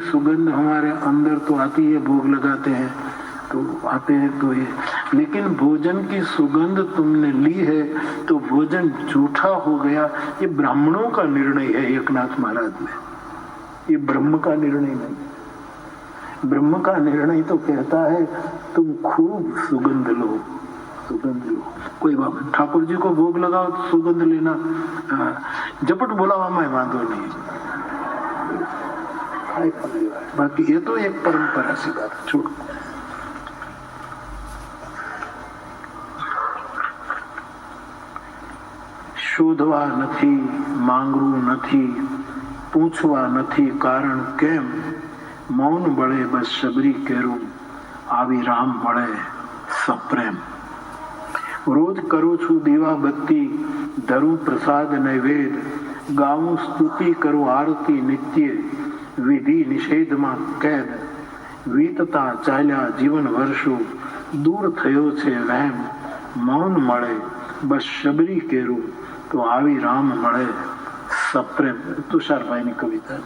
सुगंध हमारे अंदर तो आती है, भोग लगाते हैं तो आते हैं तो ये, लेकिन भोजन की सुगंध तुमने ली है तो भोजन झूठा हो गया। ये ब्राह्मणों का निर्णय है एकनाथ महाराज में, ये ब्रह्म का निर्णय नहीं। ब्रह्म का निर्णय तो कहता है तुम खूब सुगंध लो, सुगंध लो। कोई बात, ठाकुर जी को भोग लगाओ तो सुगंध लेना, झपट बुलावा में वांधो नहीं, बाकी ये तो एक परंपरा सी बात, छोड़ो। શોધવા નથી, માંગવું નથી, પૂછવા નથી કારણ કેમ, મૌન બળે બસ શબરી કેરું, આવી રામ મળે સપ્રેમ। રોજ કરું છું દીવા બત્તી, ધરું પ્રસાદ નૈવેદ, ગાવું સ્તુતિ કરું આરતી નિત્ય, વિધિ નિષેધમાં કેદ, વીતતા ચાલ્યા જીવન વર્ષો, દૂર થયો છે વહેમ, મૌન મળે બસ શબરી કેરું, તો આવી રામ મળે સપ્રેમ। તુષારભાઈની કવિતા।